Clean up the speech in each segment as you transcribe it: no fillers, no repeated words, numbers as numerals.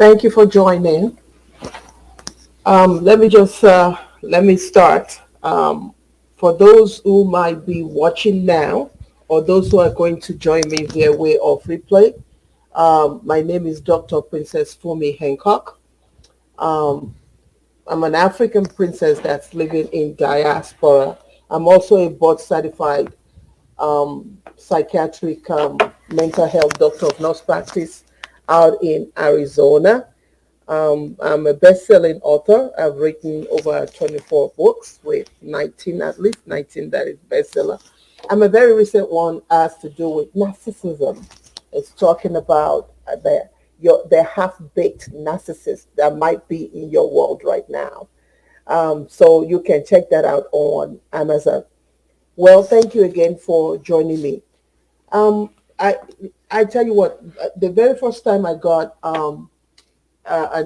Thank you for joining. Let me start. For those who might be watching now, or those who are going to join me via way of replay, my name is Dr. Princess Fumi Hancock. Um, I'm an African princess that's living in diaspora. I'm also a board certified psychiatric mental health doctor of nurse practice out in Arizona. I'm a best-selling author. I've written over 24 books with 19, at least 19 that is bestseller. I'm a very recent one has to do with narcissism. It's talking about the half-baked narcissist that might be in your world right now. So you can check that out on Amazon. Well, thank you again for joining me. Um, I I tell you what, the very first time I got an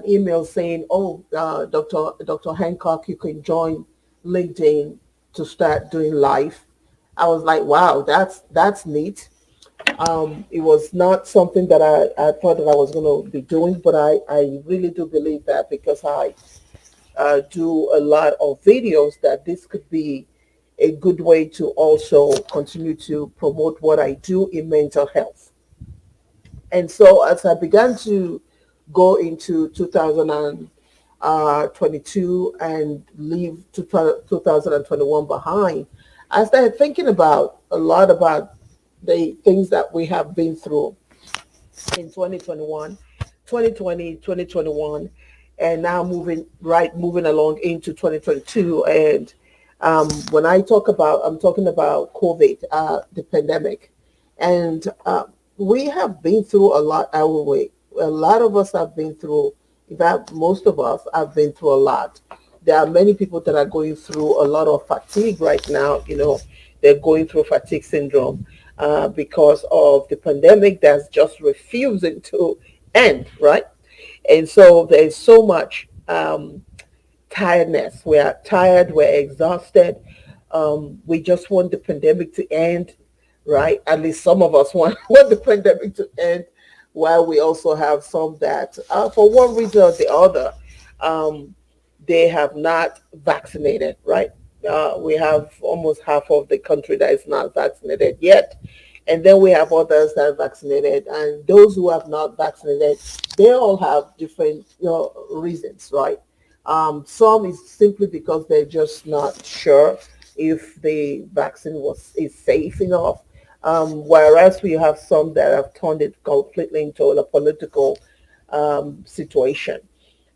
email saying, "Oh, Dr. Hancock, you can join LinkedIn to start doing live." I was like, "Wow, that's neat." It was not something that I thought that I was going to be doing, but I really do believe that because I do a lot of videos that this could be a good way to also continue to promote what I do in mental health. And so as I began to go into 2022 and leave 2021 behind, I started thinking about a lot about the things that we have been through in 2021, 2020, 2021, and now moving along into 2022. And when I'm talking about COVID, the pandemic, and we have been through a lot. Our way, a lot of us have been through. In fact, most of us have been through a lot. There are many people that are going through a lot of fatigue right now. They're going through fatigue syndrome because of the pandemic that's just refusing to end, right? And so there's so much tiredness. We are tired, we're exhausted. We just want the pandemic to end, right? At least some of us want the pandemic to end, while we also have some that, for one reason or the other, um, they have not vaccinated, right? We have almost half of the country that is not vaccinated yet. And then we have others that are vaccinated. And those who have not vaccinated, they all have different reasons, right? Some is simply because they're just not sure if the vaccine is safe enough. Whereas we have some that have turned it completely into a political situation.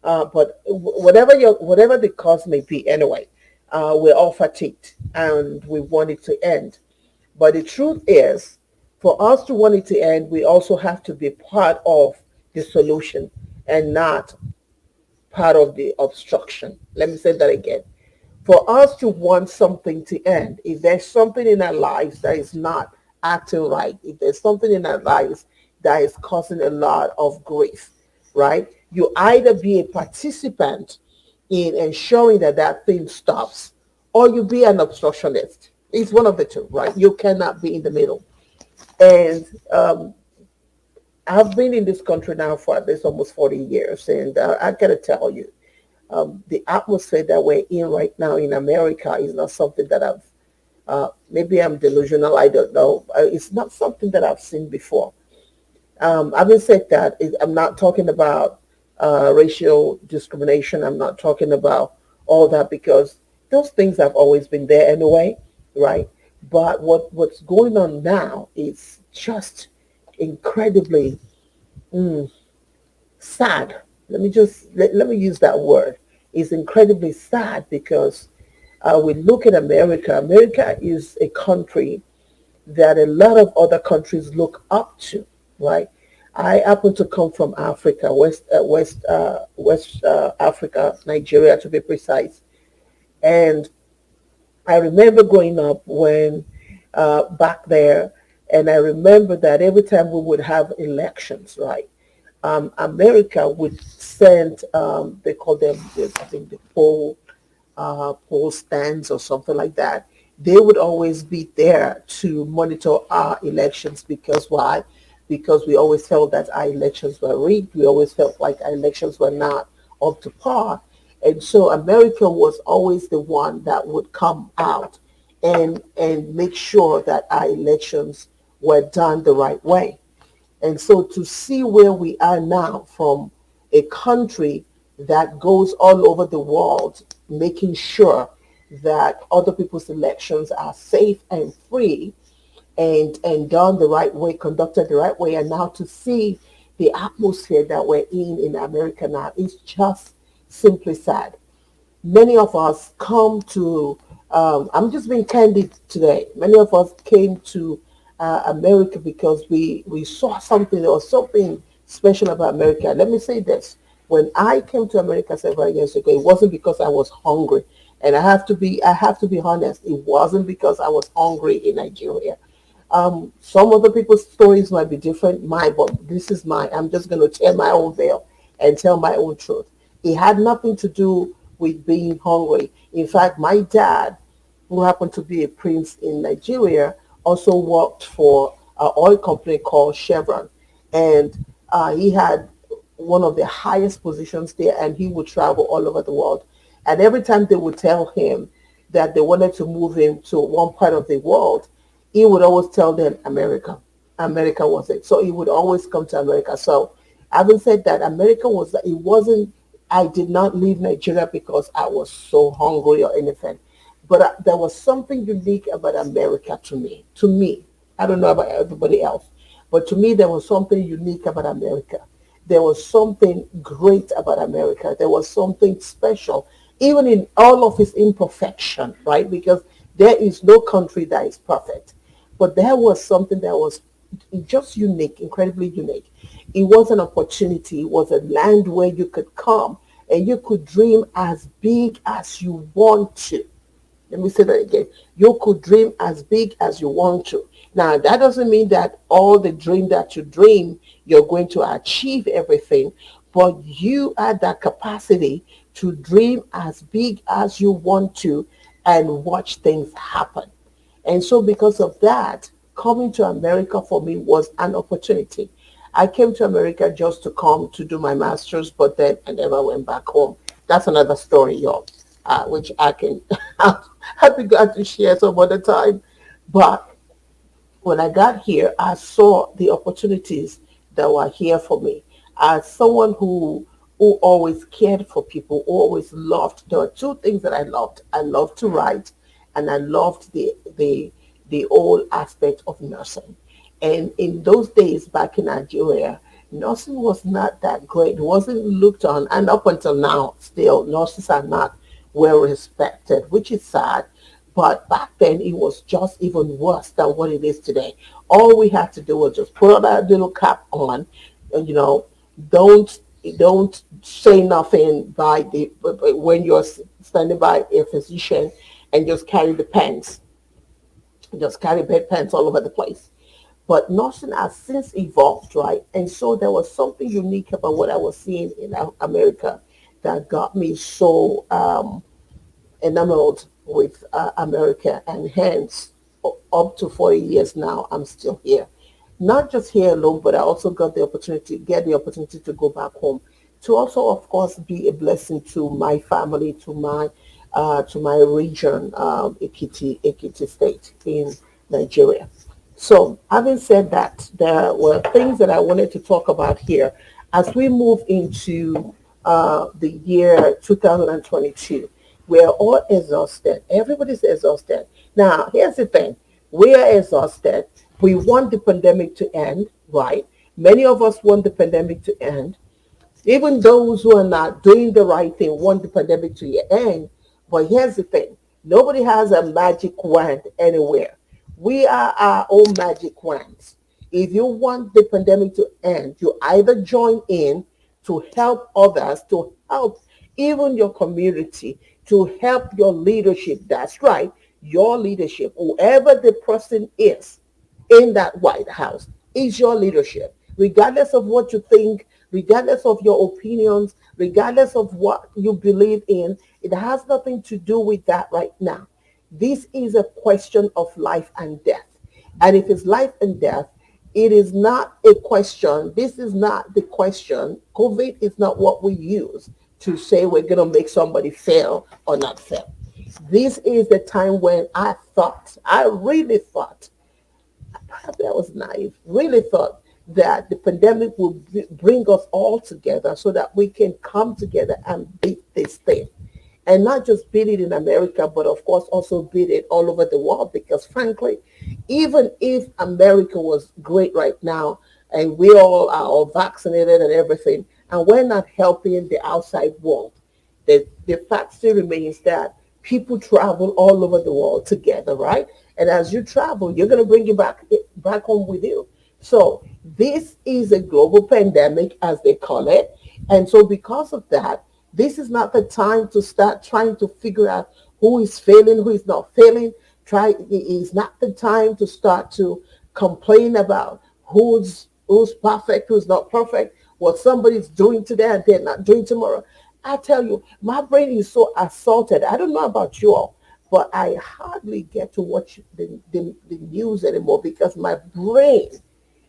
But whatever the cause may be, anyway, we're all fatigued and we want it to end. But the truth is, for us to want it to end, we also have to be part of the solution and not part of the obstruction. Let me say that again. For us to want something to end, if there's something in our lives that is not acting right, if there's something in our lives that is causing a lot of grief, right? You either be a participant in ensuring that that thing stops, or you be an obstructionist. It's one of the two, right? You cannot be in the middle. And I've been in this country now for at least almost 40 years, and I gotta tell you, the atmosphere that we're in right now in America is not something that maybe I'm delusional, I don't know. It's not something that I've seen before. Having said that, I'm not talking about racial discrimination. I'm not talking about all that because those things have always been there anyway, right? But what's going on now is just incredibly sad. Let me use that word. It's incredibly sad because we look at America. America is a country that a lot of other countries look up to, right? I happen to come from Africa, West Africa, Nigeria to be precise, and I remember growing up when back there, and I remember that every time we would have elections, right? America would send, they call them, I think, the poll stands or something like that. They would always be there to monitor our elections because why? because we always felt that our elections were rigged. We always felt like our elections were not up to par. And so America was always the one that would come out and make sure that our elections were done the right way. And so to see where we are now from a country that goes all over the world, making sure that other people's elections are safe and free and done the right way, conducted the right way, and now to see the atmosphere that we're in America now is just simply sad. Many of us come to, I'm just being candid today, many of us came to America because we saw something, there was something special about America. Let me say this. When I came to America several years ago, it wasn't because I was hungry. And I have to be honest, it wasn't because I was hungry in Nigeria. Some other people's stories might be different. But this is mine. I'm just going to tear my own veil and tell my own truth. It had nothing to do with being hungry. In fact, my dad, who happened to be a prince in Nigeria, also worked for an oil company called Chevron. And he had one of the highest positions there, and he would travel all over the world. And every time they would tell him that they wanted to move him to one part of the world, he would always tell them America. America was it. So he would always come to America. So having said that, America was, it wasn't, I did not leave Nigeria because I was so hungry or anything. But there was something unique about America to me. To me, I don't know about everybody else, but to me, there was something unique about America. There was something great about America. There was something special, even in all of its imperfection, right? Because there is no country that is perfect. But there was something that was just unique, incredibly unique. It was an opportunity. It was a land where you could come and you could dream as big as you want to. Let me say that again. You could dream as big as you want to. Now, that doesn't mean that all the dream that you dream, you're going to achieve everything, but you had that capacity to dream as big as you want to and watch things happen. And so because of that, coming to America for me was an opportunity. I came to America just to come to do my master's, but then I never went back home. That's another story, y'all, which I can, I'll be glad to share some other time. But when I got here, I saw the opportunities that were here for me. As someone who always cared for people, who always loved, there were two things that I loved. I loved to write, and I loved the whole aspect of nursing. And in those days back in Nigeria, nursing was not that great. It wasn't looked on, and up until now, still nurses are not well respected, which is sad. But back then, it was just even worse than what it is today. All we had to do was just put that little cap on, and don't don't say nothing by the when you're standing by a physician, and just carry the pens, just carry pens all over the place. But nursing has since evolved, right? And so there was something unique about what I was seeing in America that got me so enamored with America, and hence up to 40 years now, I'm still here. Not just here alone, but I also got the opportunity, get the opportunity to go back home to also, of course, be a blessing to my family, to my region, Ekiti State in Nigeria. So, having said that, there were things that I wanted to talk about here as we move into the year 2022. We're all exhausted. Everybody's exhausted. Now, here's the thing. We are exhausted. We want the pandemic to end, right? Many of us want the pandemic to end. Even those who are not doing the right thing want the pandemic to end. But here's the thing. Nobody has a magic wand anywhere. We are our own magic wands. If you want the pandemic to end, you either join in to help others, to help even your community, to help your leadership. That's right, your leadership, whoever the person is in that White House, is your leadership. Regardless of what you think, regardless of your opinions, regardless of what you believe in, it has nothing to do with that right now. This is a question of life and death. And if it's life and death, It is not a question. This is not the question. COVID is not what we use to say we're going to make somebody fail or not fail. This is the time when I really thought, probably I was naive, really thought that the pandemic will bring us all together so that we can come together and beat this thing. And not just beat it in America, but of course also beat it all over the world. Because frankly, even if America was great right now and we all vaccinated and everything, and we're not helping the outside world, the fact still remains that people travel all over the world together, right? And as you travel, you're going to bring you back home with you. So this is a global pandemic, as they call it. And so because of that, this is not the time to start trying to figure out who is failing, who is not failing. It's not the time to start to complain about who's perfect, who's not perfect, what somebody's doing today and they're not doing tomorrow. I tell you, my brain is so assaulted. I don't know about you all, but I hardly get to watch the news anymore because my brain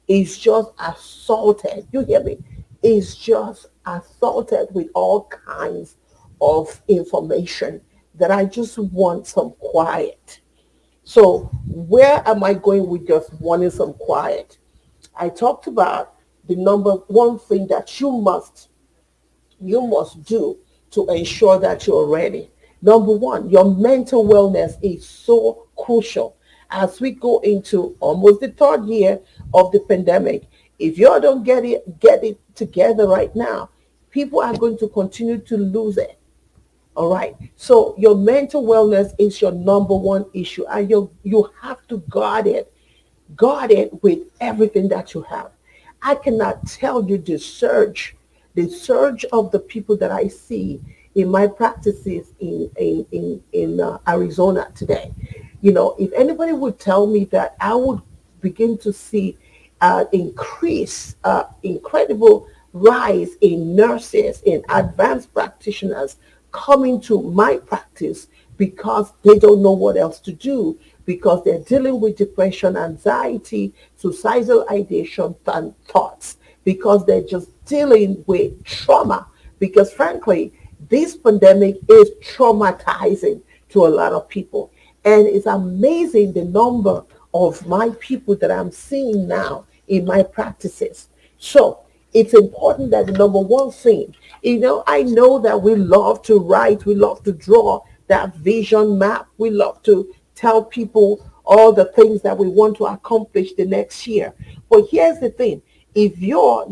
is just assaulted. You hear me? Is just assaulted with all kinds of information that I just want some quiet. So where am I going with just wanting some quiet? I talked about the number one thing that you must do to ensure that you're ready. Number one, your mental wellness is so crucial as we go into almost the third year of the pandemic. If you don't get it together right now, people are going to continue to lose it. All right. So your mental wellness is your number one issue, and you have to guard it with everything that you have. I cannot tell you the surge of the people that I see in my practices in Arizona today. If anybody would tell me that, I would begin to see incredible rise in nurses, in advanced practitioners coming to my practice because they don't know what else to do, because they're dealing with depression, anxiety, suicidal ideation, and thoughts, because they're just dealing with trauma. Because frankly, this pandemic is traumatizing to a lot of people. And it's amazing the number of my people that I'm seeing now in my practices. So it's important that the number one thing, I know that we love to write, we love to draw that vision map, we love to tell people all the things that we want to accomplish the next year. But here's the thing. If your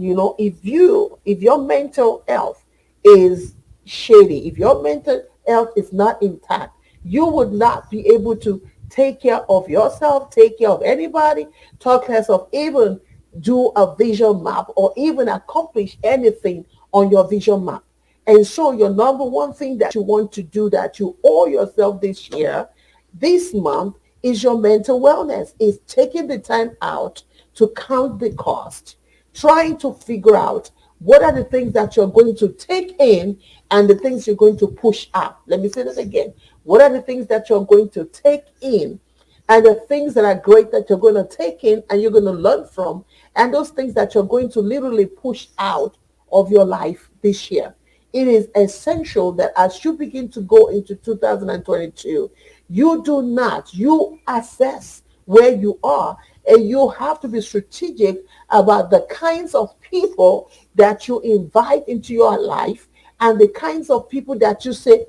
mental health is shady, if your mental health is not intact, you would not be able to take care of yourself, take care of anybody, talk less of even do a vision map or even accomplish anything on your vision map. And so your number one thing that you want to do, that you owe yourself this year, this month, is your mental wellness, is taking the time out to count the cost, trying to figure out what are the things that you're going to take in and the things you're going to push out. Let me say that again. What are the things that you're going to take in and the things that are great that you're going to take in and you're going to learn from, and those things that you're going to literally push out of your life this year. It is essential that as you begin to go into 2022, you assess where you are, and you have to be strategic about the kinds of people that you invite into your life and the kinds of people that you say,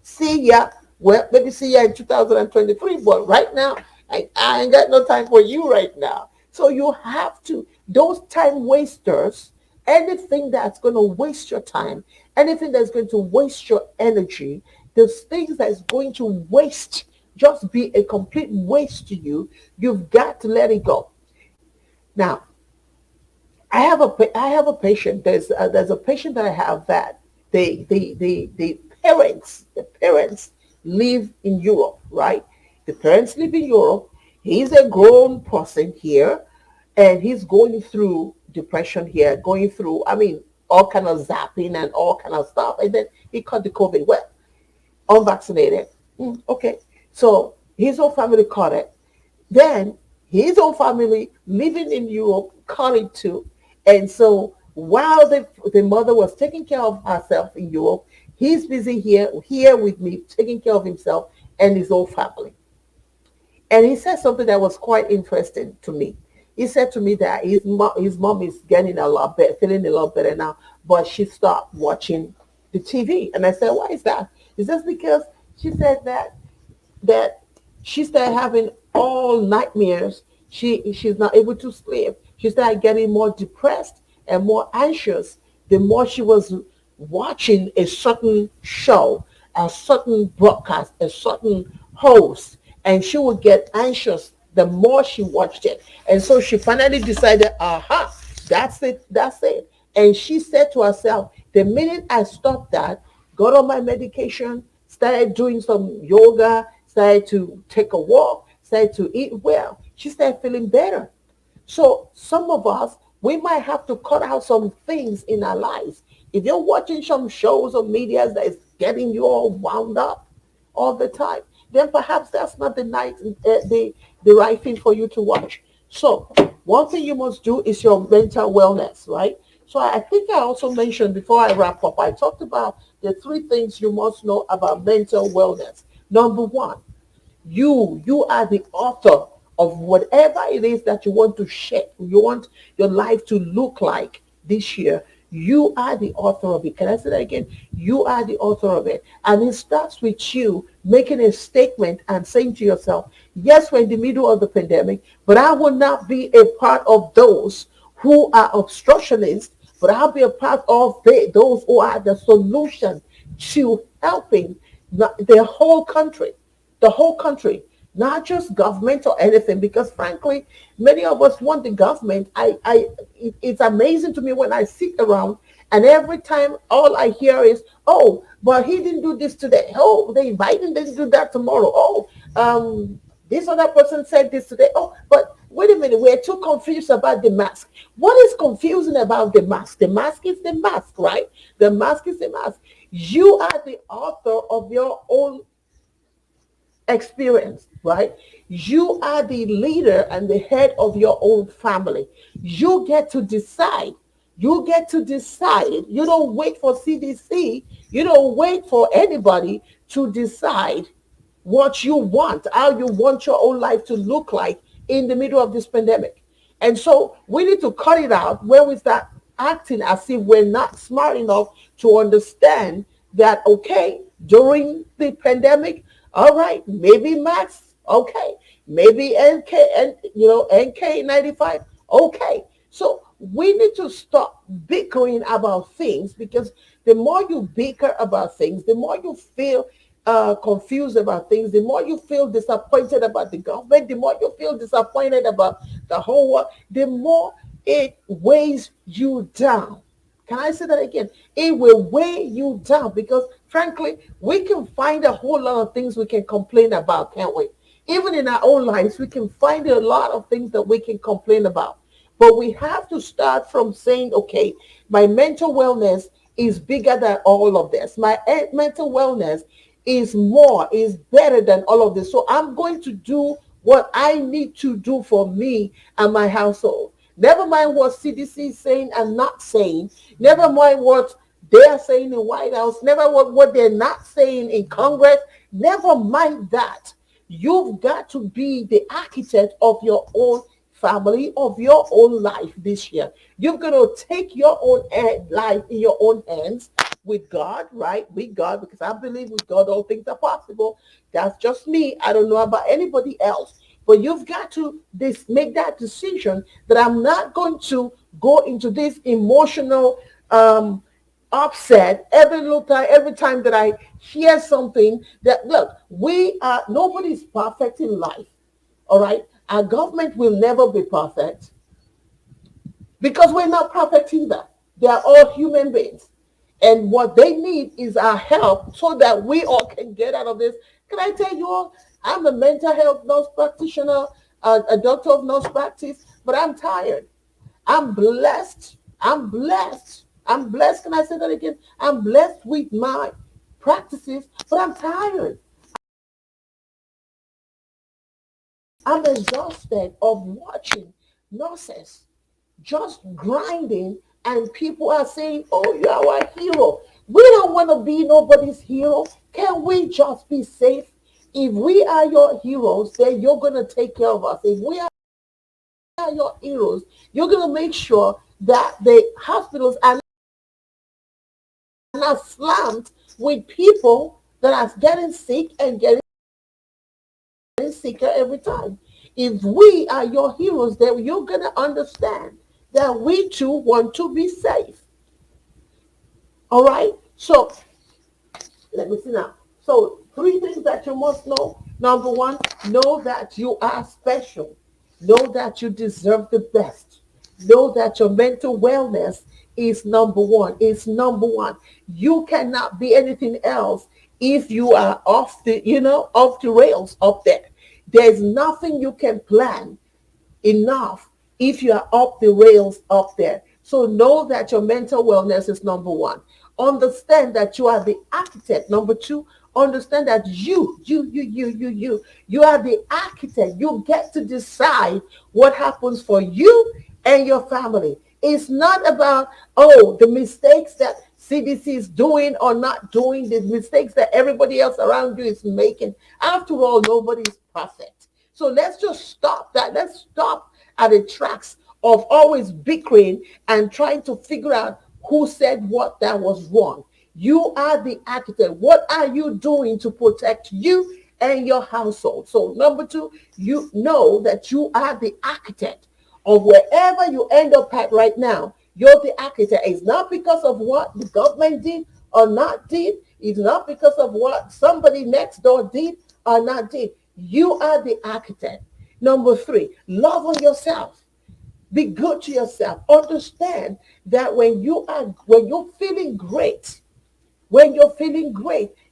see ya, well, maybe see ya in 2023, but right now, I ain't got no time for you right now. So you have to, those time wasters, anything that's going to waste your time, anything that's going to waste your energy, those things that's going to waste, just be a complete waste to you, you've got to let it go. Now, I have a patient. There's a patient that I have that the parents live in Europe, right? The parents live in Europe. He's a grown person here, and he's going through depression here, going through, I mean, all kind of zapping and all kind of stuff. And then he caught the COVID. Well, unvaccinated. Okay. So his whole family caught it. Then his own family living in Europe caught it too. And so while the mother was taking care of herself in Europe, he's busy here with me, taking care of himself and his own family. And he said something that was quite interesting to me. He said to me that his mom is getting a lot better, feeling a lot better now, but she stopped watching the TV. And I said, why is that? It's just because she said that she started having all nightmares. She's not able to sleep. She started getting more depressed and more anxious the more she was watching a certain show, a certain broadcast, a certain host, and she would get anxious the more she watched it. And so she finally decided, aha, that's it. And she said to herself, the minute I stopped that, got on my medication, started doing some yoga, started to take a walk, started to eat well, she started feeling better. So some of us, we might have to cut out some things in our lives. If you're watching some shows or media that is getting you all wound up all the time, then perhaps that's not the right thing for you to watch. So one thing you must do is your mental wellness, right? So I think I also mentioned before I wrap up, I talked about the three things you must know about mental wellness. Number one, you are the author of whatever it is that you want to shape, you want your life to look like this year. You are the author of it. Can I say that again? You are the author of it. And it starts with you making a statement and saying to yourself, yes, we're in the middle of the pandemic, but I will not be a part of those who are obstructionists, but I'll be a part of those who are the solution to helping the whole country, not just government or anything, because frankly, many of us want the government. It's amazing to me when I sit around and every time all I hear is, oh, but he didn't do this today. Oh, the Biden didn't do that tomorrow. Oh, this other person said this today. Oh, but wait a minute, we're too confused about the mask. What is confusing about the mask? The mask is the mask, right? The mask is the mask. You are the author of your own experience, right? You are the leader and the head of your own family. You get to decide. You get to decide. You don't wait for CDC. You don't wait for anybody to decide what you want, how you want your own life to look like in the middle of this pandemic. And so we need to cut it out when we start acting as if we're not smart enough to understand that, okay, during the pandemic, all right, maybe masks, okay, maybe NK95, okay. So we need to stop bickering about things, because the more you bicker about things, the more you feel confused about things, the more you feel disappointed about the government, the more you feel disappointed about the whole world, the more it weighs you down. Can I say that again? It will weigh you down, because frankly, we can find a whole lot of things we can complain about, can't we? Even in our own lives, we can find a lot of things that we can complain about. But we have to start from saying, okay, my mental wellness is bigger than all of this. My mental wellness is better than all of this. So I'm going to do what I need to do for me and my household. Never mind what CDC is saying and not saying. Never mind what they are saying in White House. Never what they're not saying in Congress. Never mind that. You've got to be the architect of your own family, of your own life this year. You've got to take your own life in your own hands with God, right? With God, because I believe with God all things are possible. That's just me. I don't know about anybody else. But you've got to make that decision that I'm not going to go into this emotional upset every time that I hear something that, look, nobody's perfect in life. All right. Our government will never be perfect, because we're not perfect either. They are all human beings. And what they need is our help so that we all can get out of this. Can I tell you all, I'm a mental health nurse practitioner, a doctor of nurse practice, but I'm tired. I'm blessed. I'm blessed. I'm blessed. Can I say that again? I'm blessed with my practices, but I'm tired. I'm exhausted of watching nurses just grinding, and people are saying, oh, you are our hero. We don't want to be nobody's hero. Can we just be safe? If we are your heroes, then you're going to take care of us. If we are your heroes, you're going to make sure that the hospitals are not slammed with people that are getting sick and getting sicker every time. If we are your heroes, then you're going to understand that we too want to be safe. All right? So let me see now. So, three things that you must know. Number one, know that you are special. Know that you deserve the best. Know that your mental wellness is number one. It's number one. You cannot be anything else if you are off the, off the rails up there. There's nothing you can plan enough if you are up the rails up there. So know that your mental wellness is number one. Understand that you are the architect. Number two, understand that you are the architect. You get to decide what happens for you and your family. It's not about, oh, the mistakes that CDC is doing or not doing, the mistakes that everybody else around you is making. After all, nobody is perfect. So let's just stop that. Let's stop at the tracks of always bickering and trying to figure out who said what that was wrong. You are the architect. What are you doing to protect you and your household? So number two, you know that you are the architect of wherever you end up at right now. You're the architect. It's not because of what the government did or not did. It's not because of what somebody next door did or not did. You are the architect. Number three, love on yourself. Be good to yourself. Understand that when you're feeling great,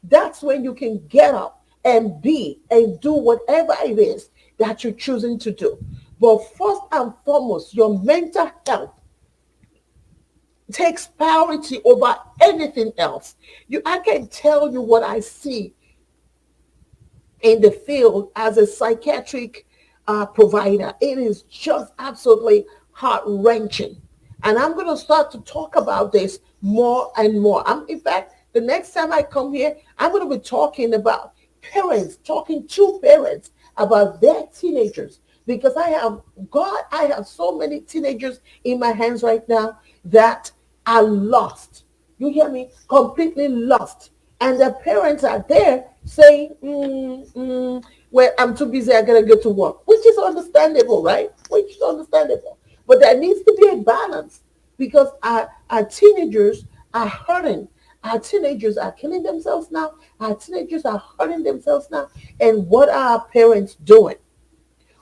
that's when you can get up and be and do whatever it is that you're choosing to do. But first and foremost, your mental health takes priority over anything else. I can tell you what I see in the field as a psychiatric provider. It is just absolutely heart wrenching. And I'm going to start to talk about this more and more. In fact, the next time I come here, I'm going to be talking about talking to parents about their teenagers. Because I have so many teenagers in my hands right now that are lost. You hear me? Completely lost. And the parents are there saying, well, I'm too busy, I gotta go to work, which is understandable, right? Which is understandable. But there needs to be a balance because our teenagers are hurting. Our teenagers are killing themselves now. Our teenagers are hurting themselves now. And what are our parents doing?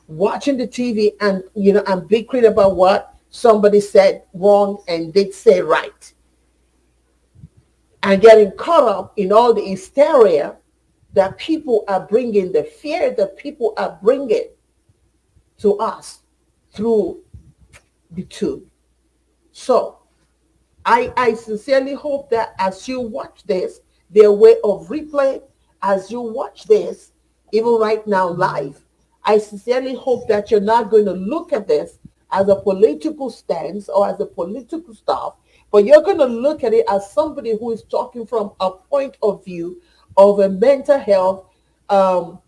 Watching the TV and, and bickering about what somebody said wrong and did say right. And getting caught up in all the hysteria that people are bringing, the fear that people are bringing to us through the tube. So I sincerely hope that as you watch this, their way of replay, as you watch this, even right now live, I sincerely hope that you're not going to look at this as a political stance or as a political stuff, but you're going to look at it as somebody who is talking from a point of view of a mental health um,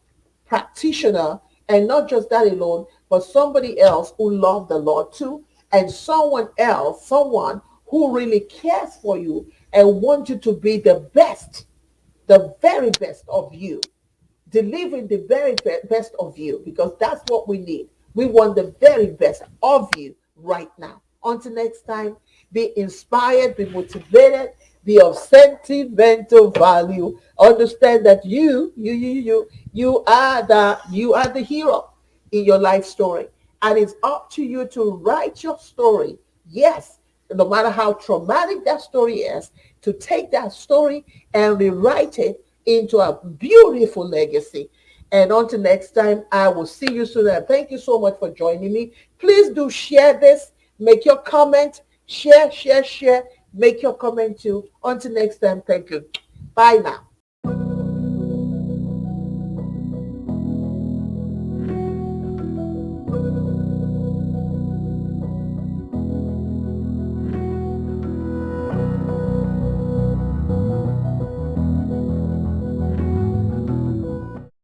practitioner, and not just that alone, but somebody else who loved the Lord too, and someone who really cares for you and wants you to be the best, the very best of you, delivering the very best of you, because that's what we need. We want the very best of you right now. Until next time, be inspired, be motivated, be of sentimental value. Understand that you are the hero in your life story. And it's up to you to write your story. Yes, no matter how traumatic that story is, to take that story and rewrite it into a beautiful legacy. And until next time, I will see you soon. And thank you so much for joining me. Please do share this. Make your comment. Share. Make your comment too. Until next time, thank you. Bye now.